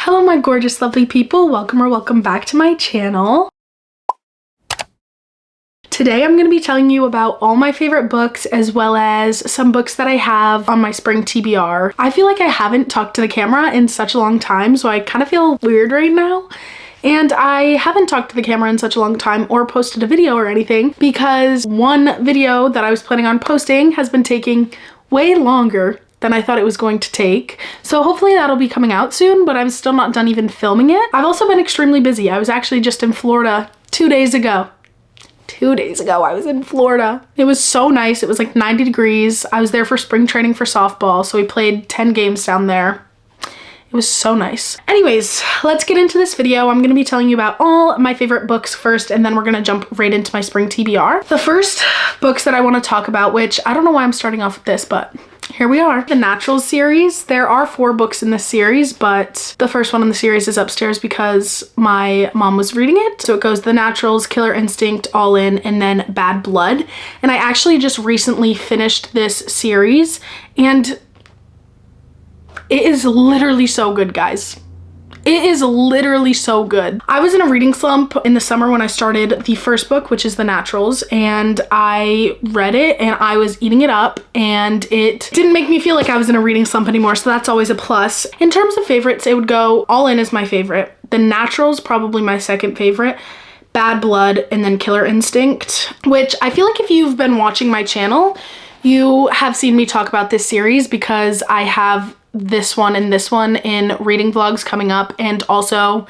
Hello my gorgeous lovely people, welcome back to my channel. Today I'm going to be telling you about all my favorite books as well as some books that I have on my spring TBR. I feel like I haven't talked to the camera in such a long time, so I kind of feel weird right now. And I haven't talked to the camera in such a long time or posted a video or anything because one video that I was planning on posting has been taking way longer than I thought it was going to take. So hopefully that'll be coming out soon, but I'm still not done even filming it. I've also been extremely busy. I was actually just in Florida 2 days ago. 2 days ago, I was in Florida. It was so nice. It was like 90 degrees. I was there for spring training for softball, so we played 10 games down there. It was so nice. Anyways, let's get into this video. I'm gonna be telling you about all my favorite books first, and then we're gonna jump right into my spring TBR. The first books that I wanna talk about, which I don't know why I'm starting off with this, but here we are. The Naturals series. There are 4 books in this series, but the first one in the series is upstairs because my mom was reading it. So it goes The Naturals, Killer Instinct, All In, and then Bad Blood. And I actually just recently finished this series, and it is literally so good, guys. It is literally so good. I was in a reading slump in the summer when I started the first book, which is The Naturals, and I read it and I was eating it up, and it didn't make me feel like I was in a reading slump anymore, so that's always a plus. In terms of favorites, it would go All In is my favorite, The Naturals probably my second favorite, Bad Blood, and then Killer Instinct, which I feel like if you've been watching my channel, you have seen me talk about this series because I have this one and this one in reading vlogs coming up, and also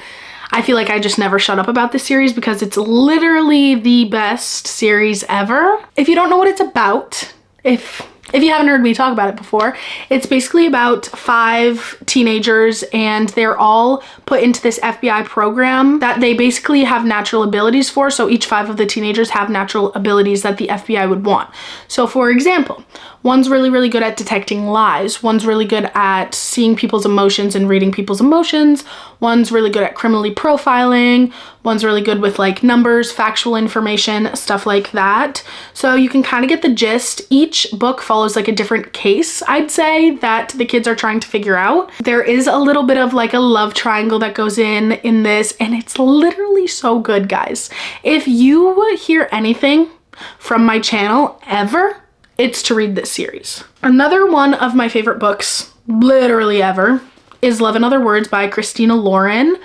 I feel like I just never shut up about this series because it's literally the best series ever. If you don't know what it's about, if you haven't heard me talk about it before, it's basically about 5 teenagers, and they're all put into this FBI program that they basically have natural abilities for. So each 5 of the teenagers have natural abilities that the FBI would want. So for example, one's really good at detecting lies. One's really good at seeing people's emotions and reading people's emotions. One's really good at criminally profiling. One's really good with like numbers, factual information, stuff like that. So you can kind of get the gist. Each book follows like a different case, I'd say, that the kids are trying to figure out. There is a little bit of like a love triangle that goes in this, and it's literally so good, guys. If you hear anything from my channel ever, it's to read this series. Another one of my favorite books, literally ever, is Love in Other Words by Christina Lauren.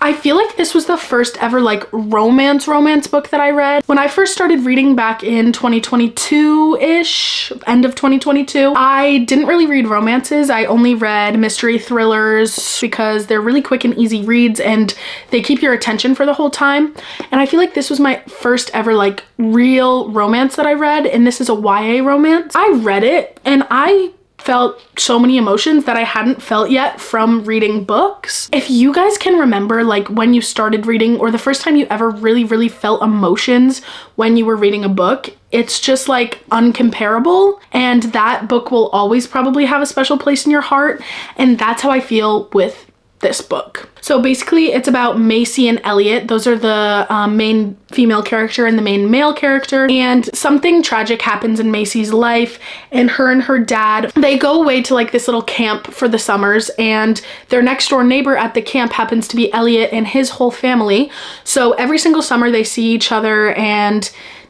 I feel like this was the first ever like romance book that I read. When I first started reading back in 2022-ish, end of 2022, I didn't really read romances. I only read mystery thrillers because they're really quick and easy reads and they keep your attention for the whole time. And I feel like this was my first ever like real romance that I read, and this is a YA romance. I read it and I felt so many emotions that I hadn't felt yet from reading books. If you guys can remember like when you started reading or the first time you ever really felt emotions when you were reading a book, it's just like uncomparable, and that book will always probably have a special place in your heart, and that's how I feel with this book. So basically it's about Macy and Elliot. Those are the main female character and the main male character, and something tragic happens in Macy's life, and her dad, they go away to like this little camp for the summers, and their next door neighbor at the camp happens to be Elliot and his whole family. So every single summer they see each other and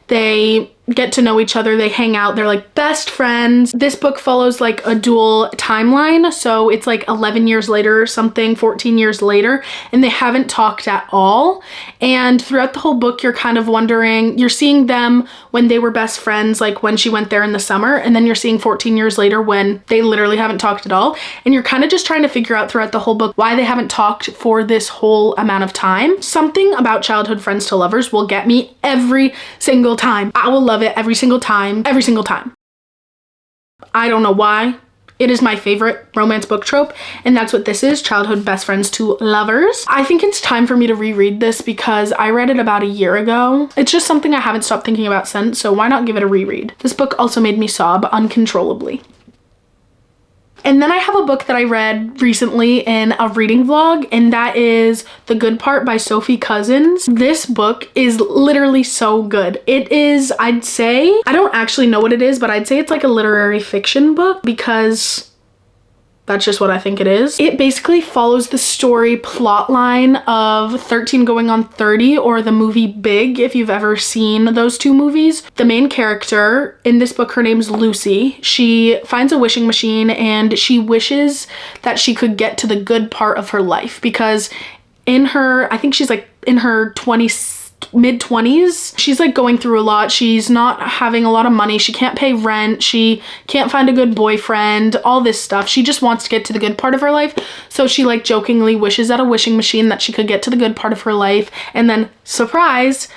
they get to know each other, they hang out, they're like best friends. This book follows like a dual timeline, so it's like 11 years later or something, 14 years later, and they haven't talked at all. And throughout the whole book you're kind of wondering, you're seeing them when they were best friends, like when she went there in the summer, and then you're seeing 14 years later when they literally haven't talked at all, and you're kind of just trying to figure out throughout the whole book why they haven't talked for this whole amount of time. Something about childhood friends to lovers will get me every single time. I will love it every single time, every single time. I don't know why. It is my favorite romance book trope, and that's what this is, childhood best friends to lovers. I think it's time for me to reread this because I read it about a year ago. It's just something I haven't stopped thinking about since, so why not give it a reread? This book also made me sob uncontrollably. And then I have a book that I read recently in a reading vlog, and that is The Good Part by Sophie Cousins. This book is literally so good. It is, I'd say, I don't actually know what it is, but I'd say it's like a literary fiction book because That's just what I think it is. It basically follows the story plot line of 13 Going on 30, or the movie Big, if you've ever seen those two movies. The main character in this book, her name's Lucy. She finds a wishing machine and she wishes that she could get to the good part of her life, because in her, I think she's like in her mid-20s, she's like going through a lot. She's not having a lot of money. She can't pay rent. She can't find a good boyfriend, all this stuff. She just wants to get to the good part of her life. So she like jokingly wishes at a wishing machine that she could get to the good part of her life. And then, surprise,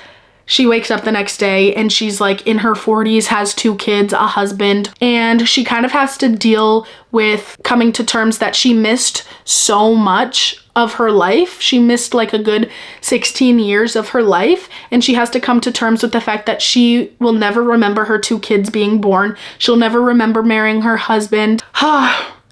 she wakes up the next day and she's like in her 40s, has 2 kids, a husband, and she kind of has to deal with coming to terms that she missed so much of her life. She missed like a good 16 years of her life, and she has to come to terms with the fact that she will never remember her 2 kids being born. She'll never remember marrying her husband.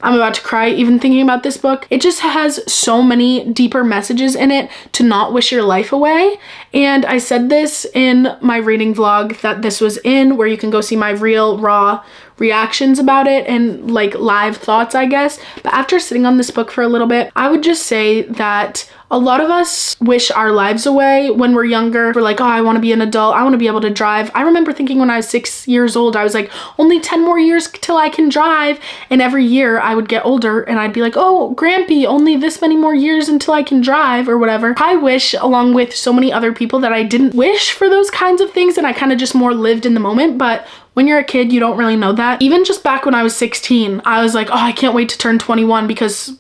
I'm about to cry even thinking about this book. It just has so many deeper messages in it to not wish your life away. And I said this in my reading vlog that this was in, where you can go see my real raw reactions about it and like live thoughts, I guess. But after sitting on this book for a little bit, I would just say that a lot of us wish our lives away when we're younger. We're like, oh, I want to be an adult. I want to be able to drive. I remember thinking when I was 6 years old, I was like, only 10 more years till I can drive. And every year I would get older and I'd be like, oh, Grampy, only this many more years until I can drive or whatever. I wish, along with so many other people, that I didn't wish for those kinds of things and I kind of just more lived in the moment. But when you're a kid, you don't really know that. Even just back when I was 16, I was like, oh, I can't wait to turn 21, because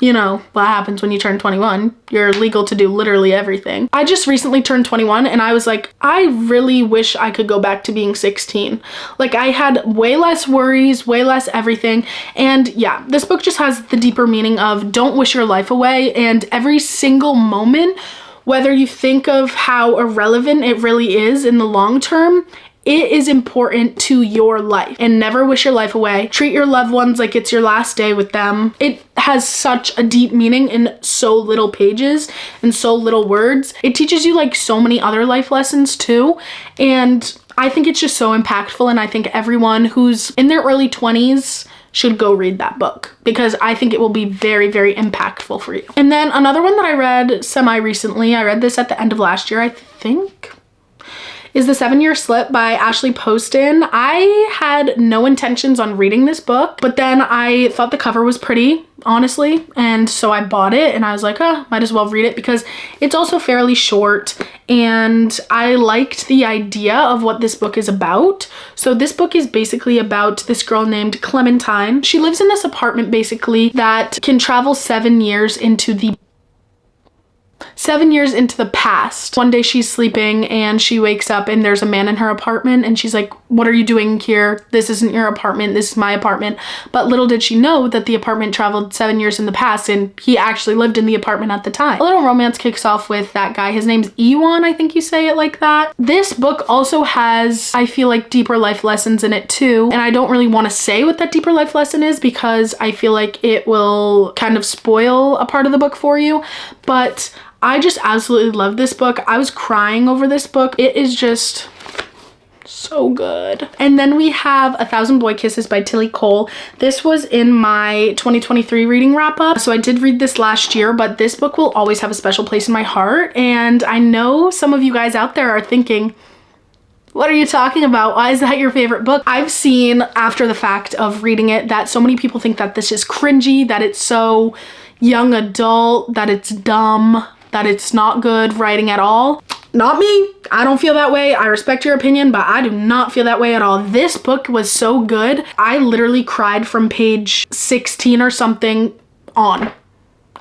you know what happens when you turn 21. You're legal to do literally everything. I just recently turned 21 and I was like, I really wish I could go back to being 16. Like, I had way less worries, way less everything. And yeah, this book just has the deeper meaning of don't wish your life away, and every single moment, whether you think of how irrelevant it really is in the long term, it is important to your life. And never wish your life away. Treat your loved ones like it's your last day with them. It has such a deep meaning in so little pages and so little words. It teaches you like so many other life lessons too. And I think it's just so impactful, and I think everyone who's in their early 20s should go read that book, because I think it will be very, very impactful for you. And then another one that I read semi-recently, I read this at the end of last year, I think, is The 7-Year Slip by Ashley Poston. I had no intentions on reading this book, but then I thought the cover was pretty, honestly, and so I bought it and I was like, oh, might as well read it, because it's also fairly short and I liked the idea of what this book is about. So this book is basically about this girl named Clementine. She lives in this apartment basically that can travel 7 years into the past. One day she's sleeping and she wakes up and there's a man in her apartment and she's like, what are you doing here? This isn't your apartment, this is my apartment. But little did she know that the apartment traveled 7 years in the past and he actually lived in the apartment at the time. A little romance kicks off with that guy. His name's Ewan, I think you say it like that. This book also has, I feel like, deeper life lessons in it too. And I don't really want to say what that deeper life lesson is because I feel like it will kind of spoil a part of the book for you. But I just absolutely love this book. I was crying over this book. It is just so good. And then we have A Thousand Boy Kisses by Tilly Cole. This was in my 2023 reading wrap up. So I did read this last year, but this book will always have a special place in my heart. And I know some of you guys out there are thinking, what are you talking about? Why is that your favorite book? I've seen after the fact of reading it that so many people think that this is cringy, that it's so young adult, that it's dumb, that it's not good writing at all. Not me. I don't feel that way. I respect your opinion, but I do not feel that way at all. This book was so good. I literally cried from page 16 or something on.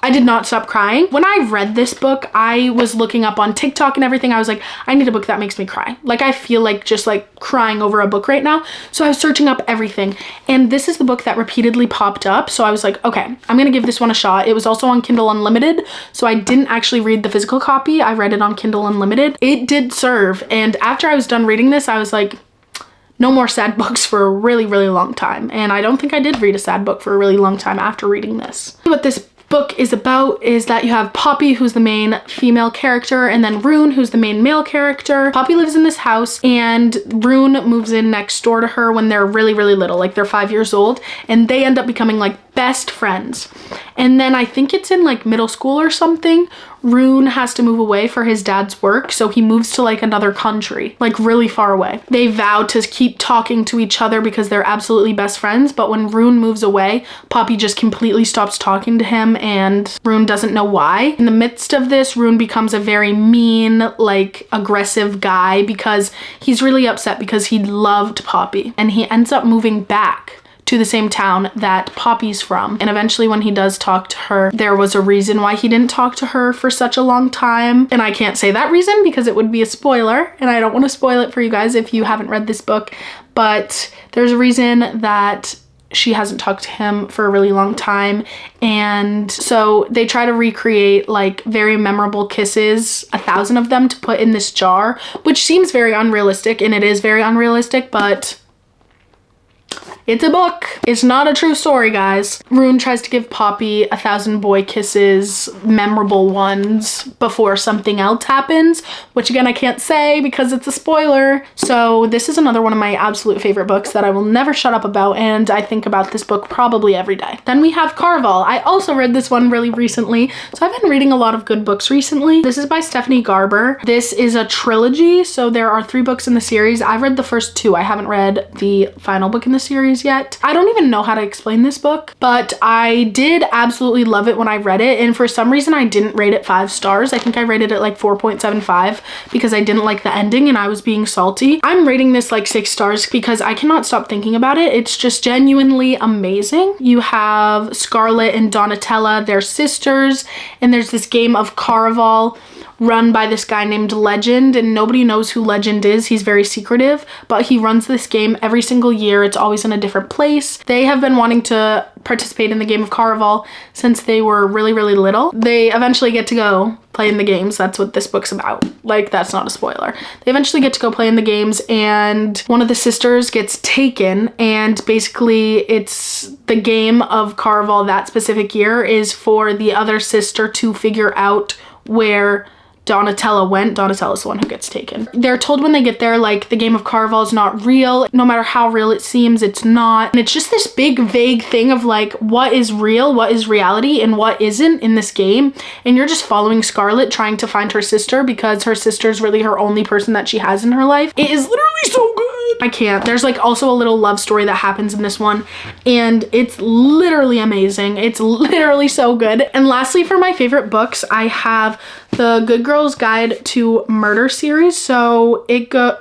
I did not stop crying. When I read this book, I was looking up on TikTok and everything. I was like, I need a book that makes me cry. Like, I feel like just like crying over a book right now. So I was searching up everything. And this is the book that repeatedly popped up. So I was like, okay, I'm gonna give this one a shot. It was also on Kindle Unlimited. So I didn't actually read the physical copy. I read it on Kindle Unlimited. It did serve. And after I was done reading this, I was like, no more sad books for a really, really long time. And I don't think I did read a sad book for a really long time after reading this. What this book is about is that you have Poppy, who's the main female character, and then Rune, who's the main male character. Poppy lives in this house and Rune moves in next door to her when they're really, really little, like they're 5 years old, and they end up becoming like best friends. And then I think it's in like middle school or something, Rune has to move away for his dad's work, so he moves to like another country, like really far away. They vow to keep talking to each other because they're absolutely best friends, but when Rune moves away, Poppy just completely stops talking to him and Rune doesn't know why. In the midst of this, Rune becomes a very mean, like aggressive guy because he's really upset because he loved Poppy and he ends up moving back to the same town that Poppy's from. And eventually when he does talk to her, there was a reason why he didn't talk to her for such a long time. And I can't say that reason because it would be a spoiler and I don't want to spoil it for you guys if you haven't read this book, but there's a reason that she hasn't talked to him for a really long time. And so they try to recreate like very memorable kisses, 1,000 of them, to put in this jar, which seems very unrealistic, and it is very unrealistic, but it's a book. It's not a true story, guys. Rune tries to give Poppy 1,000 boy kisses, memorable ones, before something else happens, which again, I can't say because it's a spoiler. So this is another one of my absolute favorite books that I will never shut up about, and I think about this book probably every day. Then we have Caraval. I also read this one really recently, so I've been reading a lot of good books recently. This is by Stephanie Garber. This is a trilogy, so there are 3 books in the series. I've read the first 2. I haven't read the final book in the series yet. I don't even know how to explain this book, but I did absolutely love it when I read it, and for some reason I didn't rate it 5 stars. I think I rated it like 4.75 because I didn't like the ending and I was being salty. I'm rating this like 6 stars because I cannot stop thinking about it. It's just genuinely amazing. You have Scarlett and Donatella, they're sisters, and there's this game of Caraval run by this guy named Legend, and nobody knows who Legend is. He's very secretive, but he runs this game every single year. It's always in a different place. They have been wanting to participate in the game of Caraval since they were really, really little. They eventually get to go play in the games. That's what this book's about. Like, that's not a spoiler. They eventually get to go play in the games, and one of the sisters gets taken, and basically it's the game of Caraval that specific year is for the other sister to figure out where Donatella went. Donatella's the one who gets taken. They're told when they get there, like, the game of Caraval is not real. No matter how real it seems, it's not. And it's just this big, vague thing of like, what is real, what is reality, and what isn't in this game. And you're just following Scarlett trying to find her sister because her sister's really her only person that she has in her life. It is literally so good. I can't. There's like also a little love story that happens in this one, and it's literally amazing. It's literally so good. And lastly, for my favorite books, I have the Good Girl's Guide to Murder series. So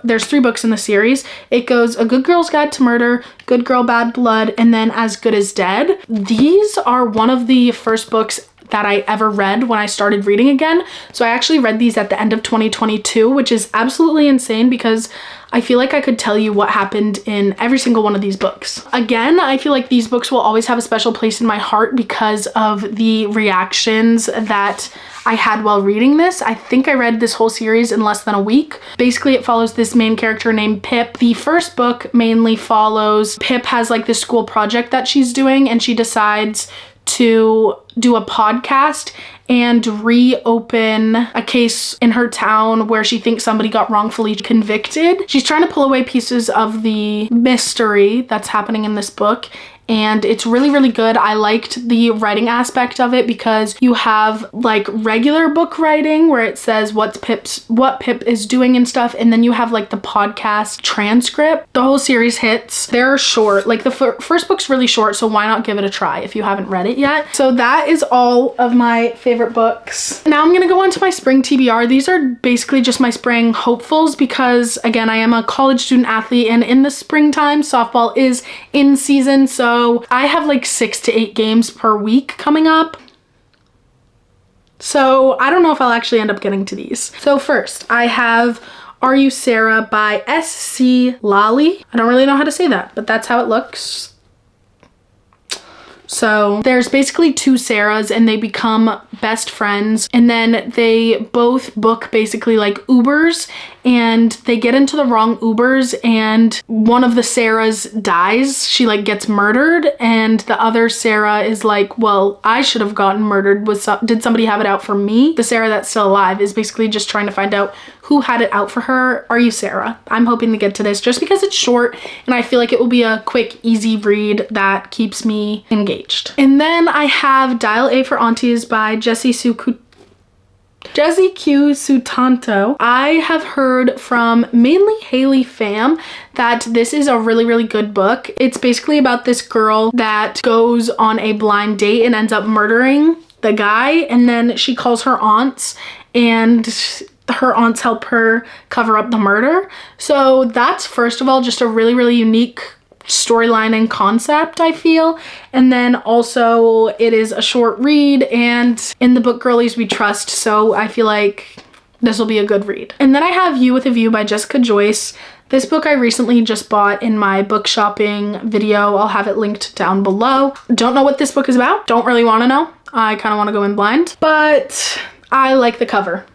there's 3 books in the series. It goes A Good Girl's Guide to Murder, Good Girl Bad Blood, and then As Good as Dead. These are one of the first books that I ever read when I started reading again. So I actually read these at the end of 2022, which is absolutely insane because I feel like I could tell you what happened in every single one of these books. Again, I feel like these books will always have a special place in my heart because of the reactions that I had while reading this. I think I read this whole series in less than a week. Basically, it follows this main character named Pip. The first book mainly follows Pip has like this school project that she's doing, and she decides to do a podcast and reopen a case in her town where she thinks somebody got wrongfully convicted. She's trying to pull away pieces of the mystery that's happening in this book, and it's really, really good. I liked the writing aspect of it because you have like regular book writing where it says what Pip is doing and stuff, and then you have like the podcast transcript. The whole series hits. They're short. Like the first book's really short, so why not give it a try if you haven't read it yet? So that is all of my favorite books. Now I'm gonna go on to my spring TBR. These are basically just my spring hopefuls because again, I am a college student athlete, and in the springtime, softball is in season, so I have like 6 to 8 games per week coming up. So I don't know if I'll actually end up getting to these. So first, I have Are You Sarah by S.C. Lally. I don't really know how to say that, but that's how it looks. So there's basically 2 Sarahs, and they become best friends, and then they both book basically like Ubers and they get into the wrong Ubers and one of the Sarahs dies. She like gets murdered and the other Sarah is like, well, I should have gotten murdered. Did somebody have it out for me? The Sarah that's still alive is basically just trying to find out who had it out for her. Are you Sarah? I'm hoping to get to this just because it's short and I feel like it will be a quick, easy read that keeps me engaged. And then I have Dial A for Aunties by Jessie Q. Sutanto. I have heard from mainly Haley Pham that this is a really, really good book. It's basically about this girl that goes on a blind date and ends up murdering the guy, and then she calls her aunts and her aunts help her cover up the murder. So that's, first of all, just a really, really unique storyline and concept, I feel. And then also it is a short read, and in the book Girlies We Trust, so I feel like this will be a good read. And then I have You with a View by Jessica Joyce. This book I recently just bought in my book shopping video. I'll have it linked down below. Don't know what this book is about. Don't really want to know. I kind of want to go in blind, but I like the cover.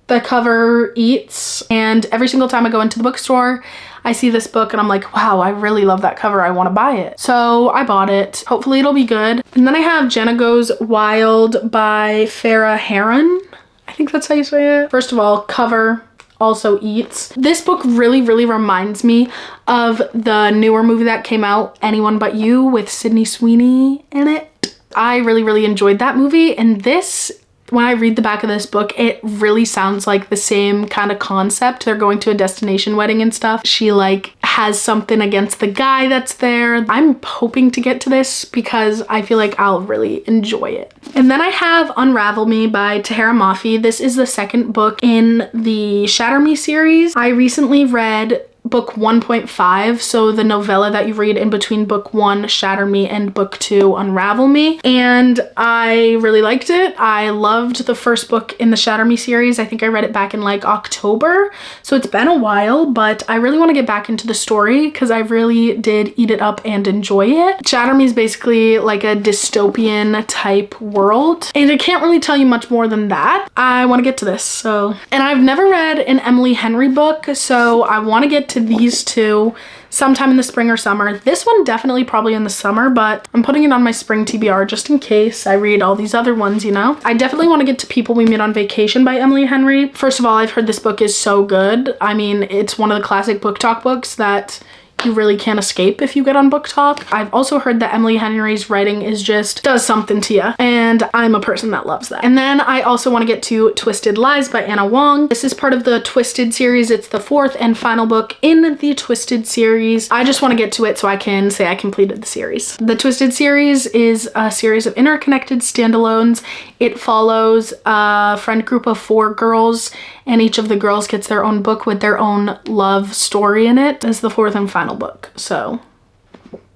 The cover eats, and every single time I go into the bookstore, I see this book and I'm like, wow, I really love that cover. I want to buy it. So I bought it. Hopefully it'll be good. And then I have Jenna Goes Wild by Farah Heron. I think that's how you say it. First of all, cover also eats. This book really, really reminds me of the newer movie that came out, Anyone But You, with Sydney Sweeney in it. I really, really enjoyed that movie, and this, when I read the back of this book, it really sounds like the same kind of concept. They're going to a destination wedding and stuff. She like has something against the guy that's there. I'm hoping to get to this because I feel like I'll really enjoy it. And then I have Unravel Me by Tahira Mafi. This is the second book in the Shatter Me series. I recently read book 1.5, so the novella that you read in between book 1, Shatter Me, and book 2, Unravel Me, and I really liked it. I loved the first book in the Shatter Me series. I think I read it back in like October, so it's been a while, but I really want to get back into the story because I really did eat it up and enjoy it. Shatter Me is basically like a dystopian type world, and I can't really tell you much more than that. I want to get to this, so. And I've never read an Emily Henry book, so I want to get to these two sometime in the spring or summer. This one definitely probably in the summer, but I'm putting it on my spring TBR just in case I read all these other ones, you know? I definitely want to get to People We Meet on Vacation by Emily Henry. First of all, I've heard this book is so good. I mean, it's one of the classic book talk books that you really can't escape if you get on Book Talk. I've also heard that Emily Henry's writing is just does something to you, and I'm a person that loves that. And then I also want to get to Twisted Lies by Anna Wong. This is part of the Twisted series. It's the fourth and final book in the Twisted series. I just want to get to it so I can say I completed the series. The Twisted series is a series of interconnected standalones. It follows a friend group of 4 girls, and each of the girls gets their own book with their own love story in it as the 4th and final book. So,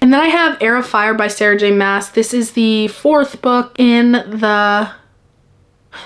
and then I have Air of Fire by Sarah J Maas. This is the 4th book in the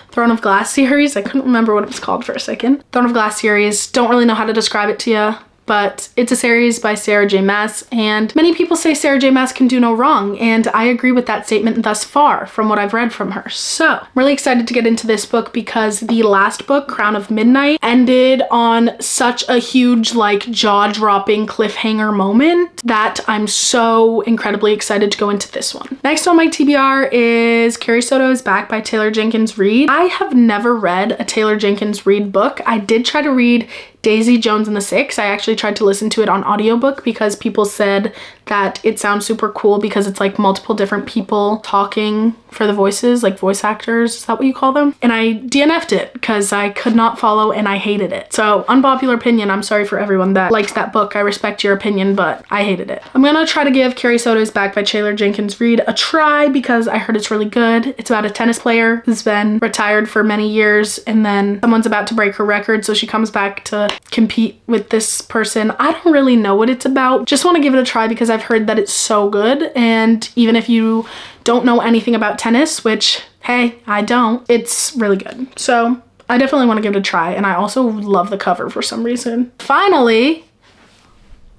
Throne of Glass series. I couldn't remember what it was called for a second. Throne of Glass series. Don't really know how to describe it to you, but it's a series by Sarah J Maas, and many people say Sarah J Maas can do no wrong, and I agree with that statement thus far from what I've read from her. So I'm really excited to get into this book because the last book, Crown of Midnight, ended on such a huge, like, jaw-dropping cliffhanger moment that I'm so incredibly excited to go into this one. Next on my TBR is Carrie Soto is Back by Taylor Jenkins Reid. I have never read a Taylor Jenkins Reid book. I did try to read Daisy Jones and the Six. I actually tried to listen to it on audiobook because people said that it sounds super cool because it's like multiple different people talking for the voices, like voice actors, is that what you call them? And I DNF'd it because I could not follow and I hated it. So unpopular opinion, I'm sorry for everyone that likes that book. I respect your opinion, but I hated it. I'm gonna try to give Carrie Soto is Back by Taylor Jenkins Reid a try because I heard it's really good. It's about a tennis player who's been retired for many years, and then someone's about to break her record, so she comes back to compete with this person. I don't really know what it's about. Just want to give it a try because I've heard that it's so good, and even if you don't know anything about tennis, which, hey, I don't, it's really good. So I definitely want to give it a try, and I also love the cover for some reason. Finally,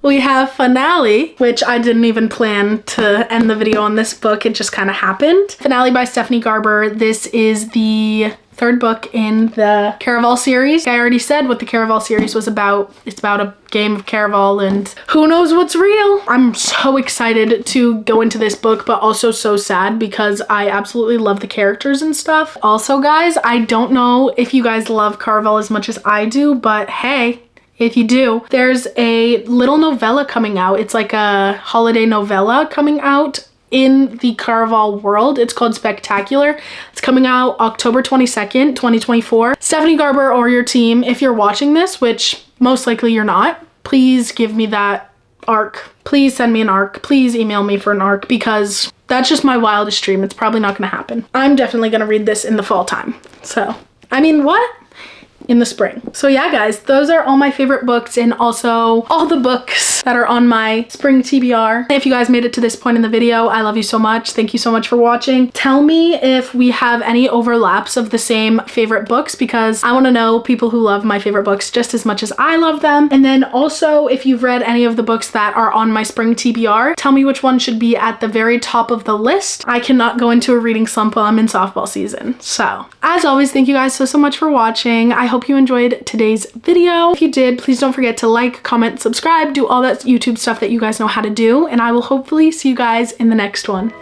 we have Finale, which I didn't even plan to end the video on this book. It just kind of happened. Finale by Stephanie Garber. This is the third book in the Caraval series. I already said what the Caraval series was about. It's about a game of Caraval and who knows what's real. I'm so excited to go into this book, but also so sad because I absolutely love the characters and stuff. Also, guys, I don't know if you guys love Caraval as much as I do, but hey, if you do, there's a little novella coming out. It's like a holiday novella coming out in the Caraval world. It's called Spectacular. It's coming out October 22nd, 2024. Stephanie Garber or your team, if you're watching this, which most likely you're not, please give me that arc. Please send me an arc. Please email me for an arc because that's just my wildest dream. It's probably not gonna happen. I'm definitely gonna read this in the fall time. So, I mean, what? In the spring. So yeah, guys, those are all my favorite books and also all the books that are on my spring TBR. If you guys made it to this point in the video, I love you so much. Thank you so much for watching. Tell me if we have any overlaps of the same favorite books because I want to know people who love my favorite books just as much as I love them. And then also if you've read any of the books that are on my spring TBR, tell me which one should be at the very top of the list. I cannot go into a reading slump while I'm in softball season. So as always, thank you guys so much for watching. I hope you enjoyed today's video. If you did, please don't forget to like, comment, subscribe, do all that YouTube stuff that you guys know how to do, and I will hopefully see you guys in the next one.